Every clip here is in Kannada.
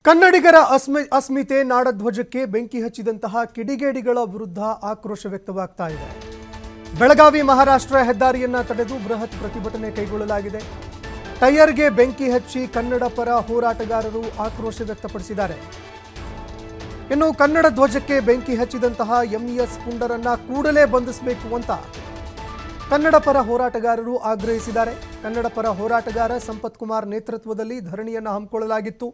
ಕನ್ನಡಿಗರ ಅಸ್ಮಿತೆ ನಾಡಧ್ವಜಕ್ಕೆ ಬೆಂಕಿ ಹಚ್ಚಿದಂತಹ ಕಿಡಿಗೇಡಿಗಳ ವಿರುದ್ಧ ಆಕ್ರೋಶ ವ್ಯಕ್ತವಾಗ್ತಾ ಇದೆ. ಬೆಳಗಾವಿ ಮಹಾರಾಷ್ಟ್ರ ಹೆದ್ದಾರಿಯನ್ನ ತಡೆದು ಬೃಹತ್ ಪ್ರತಿಭಟನೆ ಕೈಗೊಳ್ಳಲಾಗಿದೆ. ಟೈರ್ಗೆ ಬೆಂಕಿ ಹಚ್ಚಿ ಕನ್ನಡ ಪರ ಹೋರಾಟಗಾರರು ಆಕ್ರೋಶ ವ್ಯಕ್ತಪಡಿಸಿದ್ದಾರೆ. ಇನ್ನು ಕನ್ನಡ ಧ್ವಜಕ್ಕೆ ಬೆಂಕಿ ಹಚ್ಚಿದಂತಹ ಎಂಇಎಸ್ ಪುಂಡರನ್ನ ಕೂಡಲೇ ಬಂಧಿಸಬೇಕು ಅಂತ ಕನ್ನಡ ಪರ ಹೋರಾಟಗಾರರು ಆಗ್ರಹಿಸಿದ್ದಾರೆ. ಕನ್ನಡ ಪರ ಹೋರಾಟಗಾರ ಸಂಪತ್ ಕುಮಾರ್ ನೇತೃತ್ವದಲ್ಲಿ ಧರಣಿಯನ್ನು ಹಮ್ಮಿಕೊಳ್ಳಲಾಗಿತ್ತು.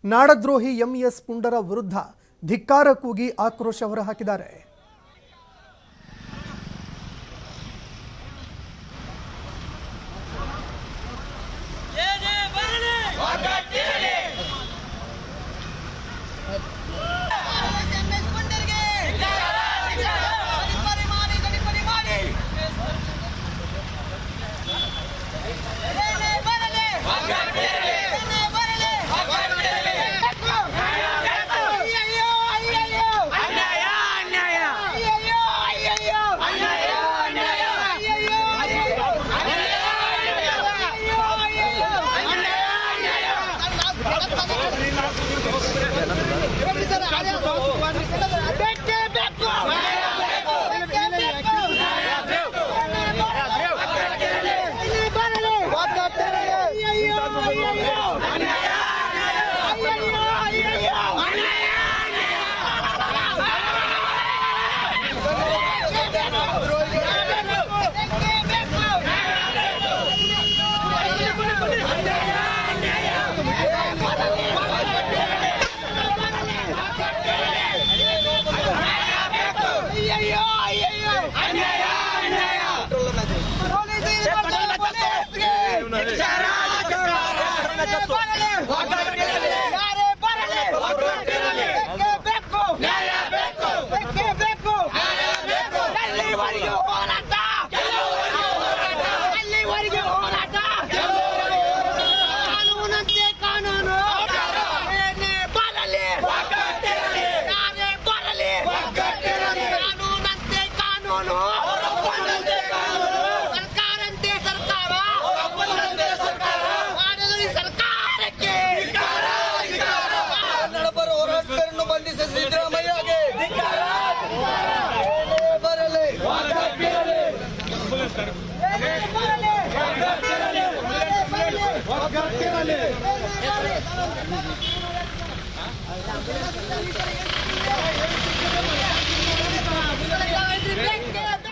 ನಾಡದ್ರೋಹಿ ಎಂಇಎಸ್ ಪುಂಡರ ವಿರುದ್ಧ ಧಿಕ್ಕಾರ ಕೂಗಿ ಆಕ್ರೋಶ ಹೊರಹಾಕಿದ್ದಾರೆ.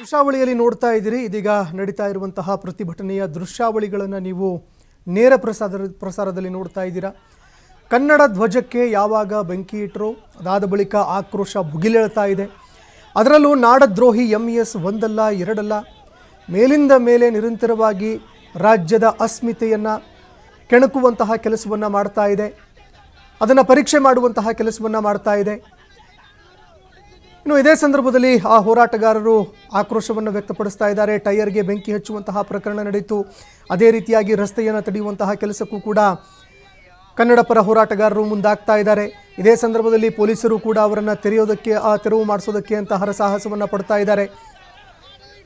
ದೃಶ್ಯಾವಳಿಯಲ್ಲಿ ನೋಡ್ತಾ ಇದ್ದೀರಿ. ಇದೀಗ ನಡೀತಾ ಇರುವಂತಹ ಪ್ರತಿಭಟನೆಯ ದೃಶ್ಯಾವಳಿಗಳನ್ನು ನೀವು ನೇರ ಪ್ರಸಾರದಲ್ಲಿ ನೋಡ್ತಾ ಇದ್ದೀರಾ. ಕನ್ನಡ ಧ್ವಜಕ್ಕೆ ಯಾವಾಗ ಬೆಂಕಿ ಇಟ್ಟರು ಅದಾದ ಬಳಿಕ ಆಕ್ರೋಶ ಭುಗಿಲೇಳ್ತಾ ಇದೆ. ಅದರಲ್ಲೂ ನಾಡದ್ರೋಹಿ ಎಂಇಎಸ್ ಒಂದಲ್ಲ ಎರಡಲ್ಲ, ಮೇಲಿಂದ ಮೇಲೆ ನಿರಂತರವಾಗಿ ರಾಜ್ಯದ ಅಸ್ಮಿತೆಯನ್ನು ಕೆಣಕುವಂತಹ ಕೆಲಸವನ್ನು ಮಾಡ್ತಾ ಇದೆ. ಅದನ್ನು ಪರೀಕ್ಷೆ ಮಾಡುವಂತಹ ಕೆಲಸವನ್ನು ಮಾಡ್ತಾ ಇದೆ. ಇನ್ನು ಇದೇ ಸಂದರ್ಭದಲ್ಲಿ ಆ ಹೋರಾಟಗಾರರು ಆಕ್ರೋಶವನ್ನು ವ್ಯಕ್ತಪಡಿಸ್ತಾ ಇದ್ದಾರೆ. ಟೈರ್ಗೆ ಬೆಂಕಿ ಹಚ್ಚುವಂತಹ ಪ್ರಕರಣ ನಡೆಯಿತು. ಅದೇ ರೀತಿಯಾಗಿ ರಸ್ತೆಯನ್ನು ತಡೆಯುವಂತಹ ಕೆಲಸಕ್ಕೂ ಕೂಡ ಕನ್ನಡ ಪರ ಹೋರಾಟಗಾರರು ಮುಂದಾಗ್ತಾ ಇದ್ದಾರೆ. ಇದೇ ಸಂದರ್ಭದಲ್ಲಿ ಪೊಲೀಸರು ಕೂಡ ಅವರನ್ನು ತೆರವು ಮಾಡಿಸೋದಕ್ಕೆ ಅಂತ ಹರಸಾಹಸವನ್ನು ಪಡ್ತಾ ಇದ್ದಾರೆ.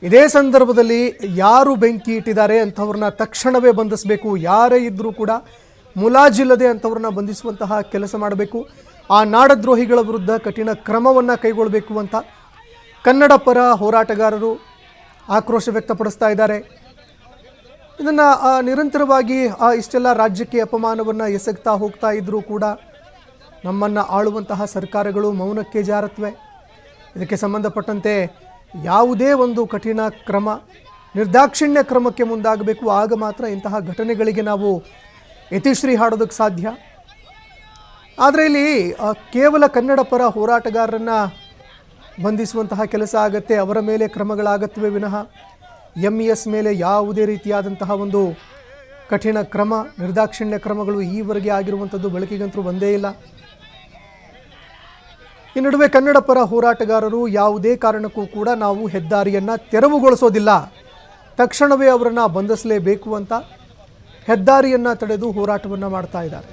ಇದೇ ಸಂದರ್ಭದಲ್ಲಿ ಯಾರು ಬೆಂಕಿ ಇಟ್ಟಿದ್ದಾರೆ ಅಂಥವ್ರನ್ನ ತಕ್ಷಣವೇ ಬಂಧಿಸಬೇಕು. ಯಾರೇ ಇದ್ದರೂ ಕೂಡ ಮುಲಾಜಿಲ್ಲದೆ ಅಂಥವ್ರನ್ನ ಬಂಧಿಸುವಂತಹ ಕೆಲಸ ಮಾಡಬೇಕು. ಆ ನಾಡದ್ರೋಹಿಗಳ ವಿರುದ್ಧ ಕಠಿಣ ಕ್ರಮವನ್ನು ಕೈಗೊಳ್ಳಬೇಕು ಅಂತ ಕನ್ನಡ ಪರ ಹೋರಾಟಗಾರರು ಆಕ್ರೋಶ ವ್ಯಕ್ತಪಡಿಸ್ತಾ ಇದ್ದಾರೆ. ಇದನ್ನು ನಿರಂತರವಾಗಿ ಇಷ್ಟೆಲ್ಲ ರಾಜ್ಯಕ್ಕೆ ಅಪಮಾನವನ್ನು ಎಸಗ್ತಾ ಹೋಗ್ತಾ ಇದ್ದರೂ ಕೂಡ ನಮ್ಮನ್ನು ಆಳುವಂತಹ ಸರ್ಕಾರಗಳು ಮೌನಕ್ಕೆ ಜಾರತ್ವೆ. ಇದಕ್ಕೆ ಸಂಬಂಧಪಟ್ಟಂತೆ ಯಾವುದೇ ಒಂದು ಕಠಿಣ ಕ್ರಮ, ನಿರ್ದಾಕ್ಷಿಣ್ಯ ಕ್ರಮಕ್ಕೆ ಮುಂದಾಗಬೇಕು. ಆಗ ಮಾತ್ರ ಇಂತಹ ಘಟನೆಗಳಿಗೆ ನಾವು ಯತಿಶ್ರೀ ಹಾಡೋದಕ್ಕೆ ಸಾಧ್ಯ. ಆದರೆ ಇಲ್ಲಿ ಕೇವಲ ಕನ್ನಡ ಪರ ಹೋರಾಟಗಾರರನ್ನು ಬಂಧಿಸುವಂತಹ ಕೆಲಸ ಆಗತ್ತೆ, ಅವರ ಮೇಲೆ ಕ್ರಮಗಳಾಗತ್ವೆ ವಿನಃ ಎಂಇಎಸ್ ಮೇಲೆ ಯಾವುದೇ ರೀತಿಯಾದಂತಹ ಒಂದು ಕಠಿಣ ಕ್ರಮ, ನಿರ್ದಾಕ್ಷಿಣ್ಯ ಕ್ರಮಗಳು ಈವರೆಗೆ ಆಗಿರುವಂಥದ್ದು ಬೆಳಕಿಗಂತೂ ಬಂದೇ ಇಲ್ಲ. ಈ ನಡುವೆ ಕನ್ನಡ ಪರ ಹೋರಾಟಗಾರರು ಯಾವುದೇ ಕಾರಣಕ್ಕೂ ಕೂಡ ನಾವು ಹೆದ್ದಾರಿಯನ್ನು ತೆರವುಗೊಳಿಸೋದಿಲ್ಲ, ತಕ್ಷಣವೇ ಅವರನ್ನು ಬಂಧಿಸಲೇಬೇಕು ಅಂತ ಹೆದ್ದಾರಿಯನ್ನು ತಡೆದು ಹೋರಾಟವನ್ನು ಮಾಡ್ತಾ ಇದ್ದಾರೆ.